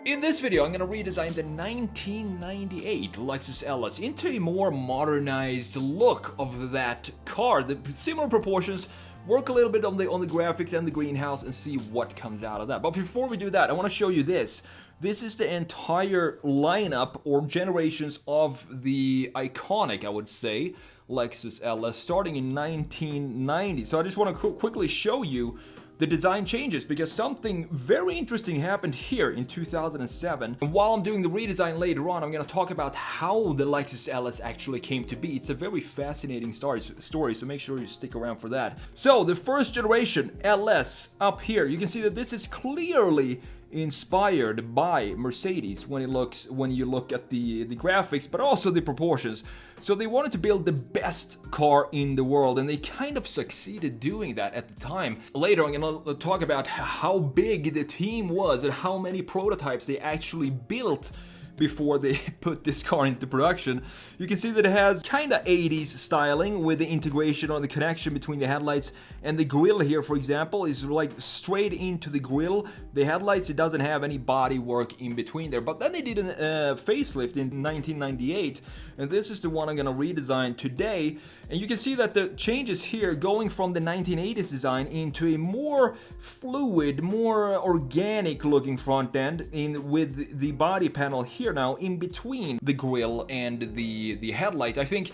In this video, I'm going to redesign the 1998 Lexus LS into a more modernized look of that car. The similar proportions, work a little bit on the graphics and the greenhouse and see what comes out of that. But before we do that, I want to show you this. This is the entire lineup or generations of the iconic, I would say, Lexus LS starting in 1990. So I just want to quickly show you the design changes because something very interesting happened here in 2007. And while I'm doing the redesign later on, I'm going to talk about how the Lexus LS actually came to be. It's a very fascinating story, so make sure you stick around for that. So the first generation LS up here, you can see that this is clearly inspired by Mercedes when you look at the graphics, but also the proportions. So they wanted to build the best car in the world, and they kind of succeeded doing that at the time. Later I'm gonna talk about how big the team was and how many prototypes they actually built before they put this car into production. You can see that it has kind of 80s styling with the integration or the connection between the headlights and the grille here, for example, is like straight into the grille. The headlights, it doesn't have any body work in between there. But then they did a facelift in 1998, and this is the one I'm gonna redesign today. And you can see that the changes here going from the 1980s design into a more fluid, more organic looking front end with the body panel here now in between the grille and the headlight. I think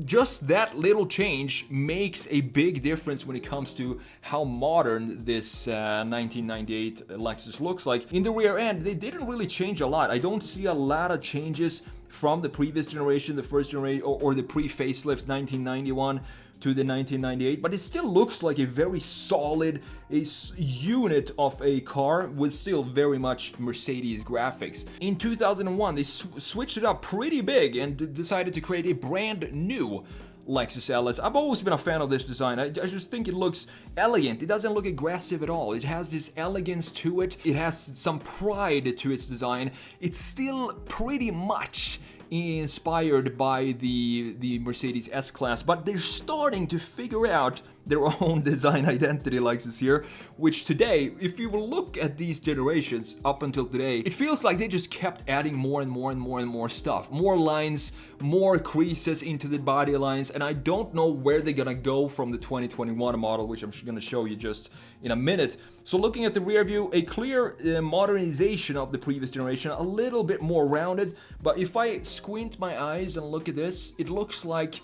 just that little change makes a big difference when it comes to how modern this 1998 Lexus looks like. In the rear end, they didn't really change a lot. I don't see a lot of changes from the previous generation, the first generation, or the pre-facelift 1991 to the 1998, but it still looks like a very solid unit of a car with still very much Mercedes graphics. In 2001, they switched it up pretty big and decided to create a brand new Lexus LS. I've always been a fan of this design. I just think it looks elegant. It doesn't look aggressive at all. It has this elegance to it. It has some pride to its design. It's still pretty much inspired by the Mercedes S-Class, but they're starting to figure out their own design identity, Lexus here, which today, if you will look at these generations up until today, it feels like they just kept adding more and more and more and more stuff. More lines, more creases into the body lines, and I don't know where they're gonna go from the 2021 model, which I'm gonna show you just in a minute. So looking at the rear view, a clear modernization of the previous generation, a little bit more rounded, but if I squint my eyes and look at this, it looks like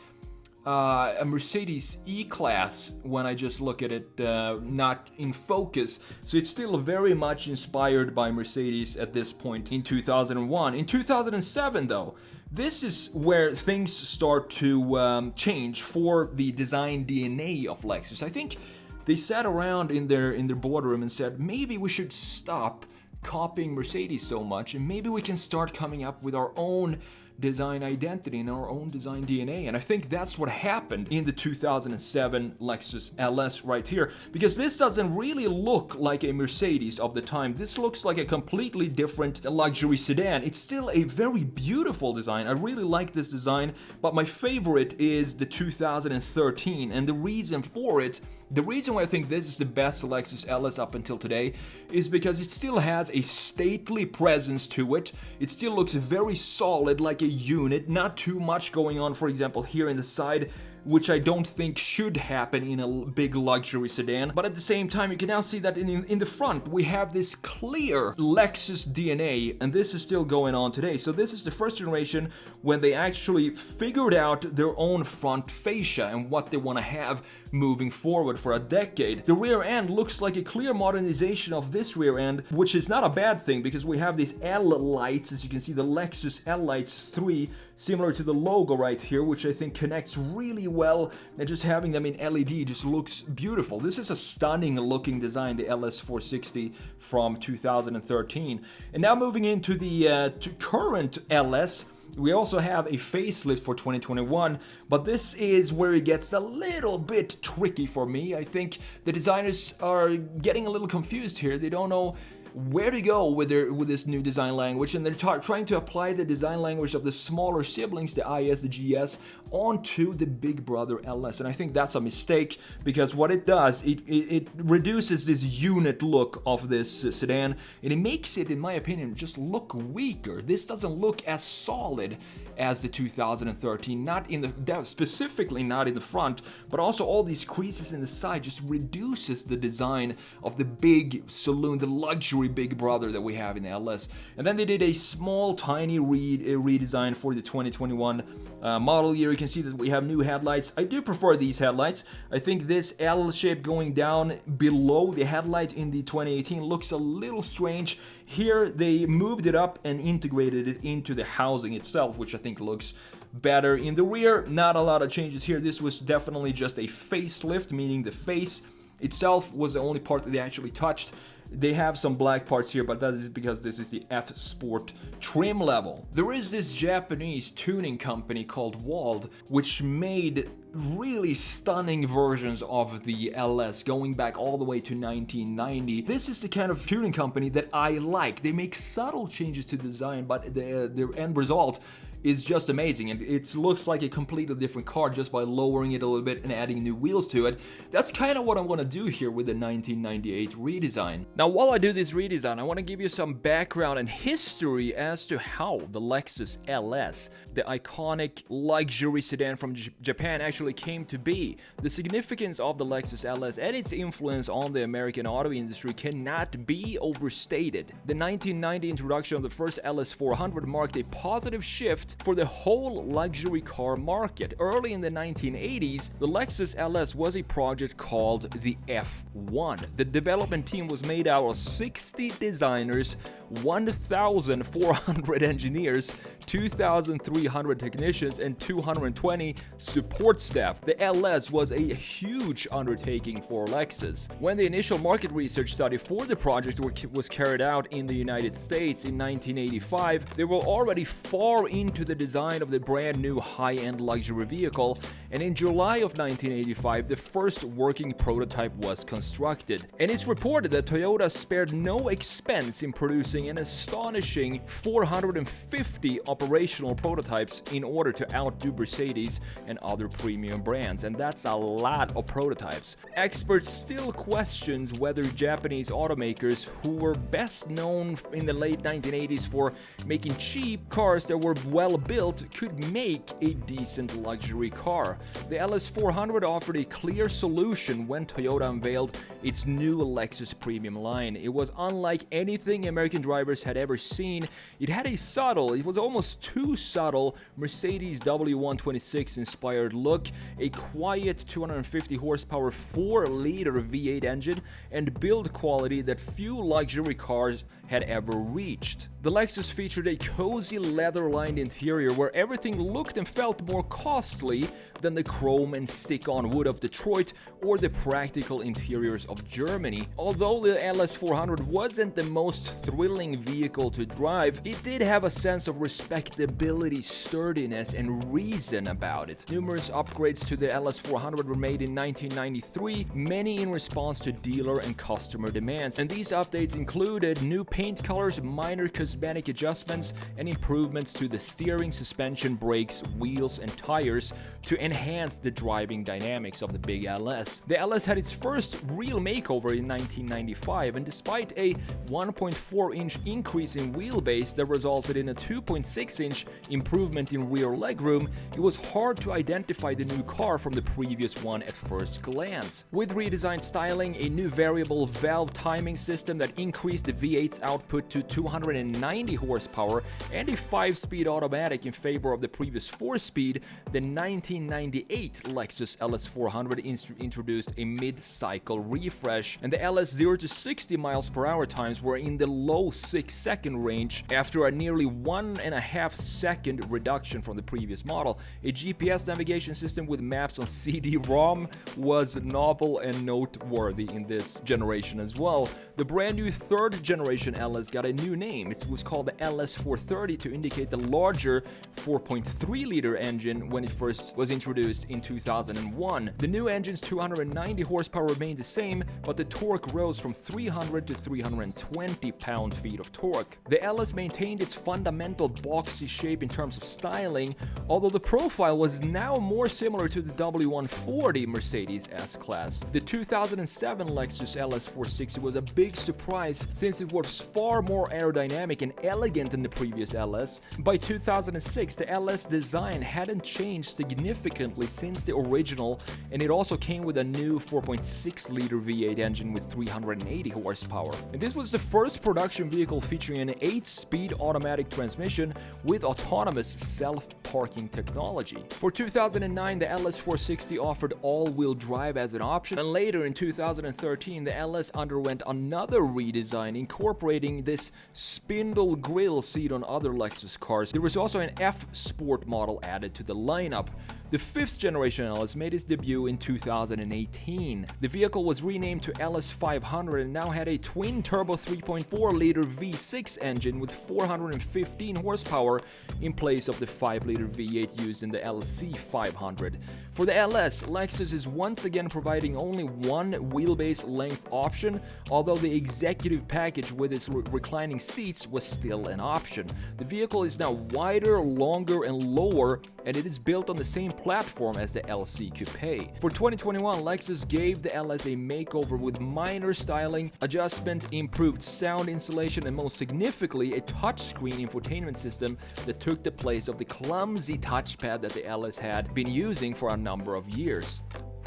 a Mercedes E-Class when I just look at it not in focus. So it's still very much inspired by Mercedes at this point in 2001. In 2007 though, this is where things start to change for the design DNA of Lexus. I think they sat around in their boardroom and said, maybe we should stop copying Mercedes so much and maybe we can start coming up with our own design identity and our own design DNA. And I think that's what happened in the 2007 Lexus LS right here, because this doesn't really look like a Mercedes of the time. This looks like a completely different luxury sedan. It's still a very beautiful design. I really like this design, but my favorite is the 2013, and the reason for it, the reason why I think this is the best Lexus LS up until today is because it still has a stately presence to it. It still looks very solid, like a unit, not too much going on, for example, here in the side, which I don't think should happen in a big luxury sedan. But at the same time, you can now see that in the front, we have this clear Lexus DNA, and this is still going on today. So this is the first generation when they actually figured out their own front fascia and what they want to have moving forward for a decade. The rear end looks like a clear modernization of this rear end, which is not a bad thing because we have these L lights, as you can see, the Lexus L lights 3, similar to the logo right here, which I think connects really well, and just having them in LED just looks beautiful. This is a stunning looking design, the LS460 from 2013. And now moving into the current LS, we also have a facelift for 2021, but this is where it gets a little bit tricky for me. I think the designers are getting a little confused here. They don't know where to go with this new design language, and they're trying to apply the design language of the smaller siblings, the IS, the GS, onto the big brother LS. And I think that's a mistake, because what it does, it reduces this unit look of this sedan, and it makes it, in my opinion, just look weaker. This doesn't look as solid as the 2013, not in the specifically not in the front, but also all these creases in the side just reduces the design of the big saloon, the luxury big brother that we have in the LS. And then they did a small tiny redesign for the 2021 model year. You can see that we have new headlights. I do prefer these headlights. I think this L shape going down below the headlight in the 2018 looks a little strange. Here they moved it up and integrated it into the housing itself, which I think looks better. In the rear, not a lot of changes here. This was definitely just a facelift, meaning the face itself was the only part that they actually touched. They have some black parts here, but that is because this is the F Sport trim level. There is this Japanese tuning company called Wald, which made really stunning versions of the LS going back all the way to 1990. This is the kind of tuning company that I like. They make subtle changes to design, but the end result is just amazing, and it looks like a completely different car just by lowering it a little bit and adding new wheels to it. That's kind of what I want to do here with the 1998 redesign. Now, while I do this redesign, I want to give you some background and history as to how the Lexus LS, the iconic luxury sedan from Japan, actually came to be. The significance of the Lexus LS and its influence on the American auto industry cannot be overstated. The 1990 introduction of the first LS 400 marked a positive shift for the whole luxury car market. Early in the 1980s, the Lexus LS was a project called the F1. The development team was made out of 60 designers, 1,400 engineers, 2,300 technicians, and 220 support staff. The LS was a huge undertaking for Lexus. When the initial market research study for the project was carried out in the United States in 1985, they were already far into the design of the brand new high-end luxury vehicle, and in July of 1985, the first working prototype was constructed. And it's reported that Toyota spared no expense in producing an astonishing 450 operational prototypes in order to outdo Mercedes and other premium brands, and that's a lot of prototypes. Experts still question whether Japanese automakers, who were best known in the late 1980s for making cheap cars that were well built, could make a decent luxury car. The LS400 offered a clear solution when Toyota unveiled its new Lexus premium line. It was unlike anything American drivers had ever seen. It had a subtle, it was almost too subtle, Mercedes W126 inspired look, a quiet 250 horsepower 4-liter V8 engine, and build quality that few luxury cars had ever reached. The Lexus featured a cozy leather-lined interior where everything looked and felt more costly than the chrome and stick-on wood of Detroit or the practical interiors of Germany. Although the LS400 wasn't the most thrilling vehicle to drive, it did have a sense of respectability, sturdiness, and reason about it. Numerous upgrades to the LS400 were made in 1993, many in response to dealer and customer demands, and these updates included new paint colors, minor cosmetic adjustments, and improvements to the steering, suspension, brakes, wheels, and tires to enhance the driving dynamics of the big LS. The LS had its first real makeover in 1995, and despite a 1.4-inch increase in wheelbase that resulted in a 2.6-inch improvement in rear legroom, it was hard to identify the new car from the previous one at first glance. With redesigned styling, a new variable valve timing system that increased the V8's output to 290 horsepower, and a 5-speed automatic in favor of the previous 4-speed, the 1998 Lexus LS400 introduced a mid-cycle refresh, and the LS 0 to 60 miles per hour times were in the low 6-second range after a nearly 1.5-second reduction from the previous model. A GPS navigation system with maps on CD-ROM was novel and noteworthy in this generation as well. The brand new third generation LS got a new name. It was called the LS430 to indicate the larger 4.3-liter engine when it first was introduced in 2001. The new engine's 290 horsepower remained the same, but the torque rose from 300 to 320 pound-feet of torque. The LS maintained its fundamental boxy shape in terms of styling, although the profile was now more similar to the W140 Mercedes S-Class. The 2007 Lexus LS460 was a big surprise since it was far more aerodynamic and elegant than the previous LS. By 2006, the LS design hadn't changed significantly since the original, and it also came with a new 4.6-liter V8 engine with 380 horsepower. And this was the first production vehicle featuring an 8-speed automatic transmission with autonomous self-parking technology. For 2009, the LS460 offered all-wheel drive as an option, and later in 2013, the LS underwent another redesign, incorporating this spindle grille seen on other Lexus cars. There was also an F-Sport model added to the lineup. The 5th generation LS made its debut in 2018. The vehicle was renamed to LS500 and now had a twin-turbo 3.4-liter V6 engine with 415 horsepower in place of the 5-liter V8 used in the LC500. For the LS, Lexus is once again providing only one wheelbase length option, although the executive package with its reclining seats was still an option. The vehicle is now wider, longer, and lower, and it is built on the same platform as the LC Coupe. For 2021, Lexus gave the LS a makeover with minor styling, adjustment, improved sound insulation, and most significantly, a touchscreen infotainment system that took the place of the clumsy touchpad that the LS had been using for a number of years.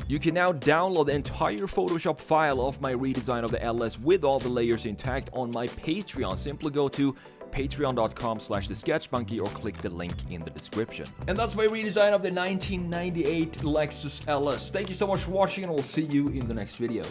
You can now download the entire Photoshop file of my redesign of the LS with all the layers intact on my Patreon. Simply go to patreon.com/thesketchmonkey or click the link in the description. And that's my redesign of the 1998 Lexus LS. Thank you so much for watching, and we'll see you in the next video.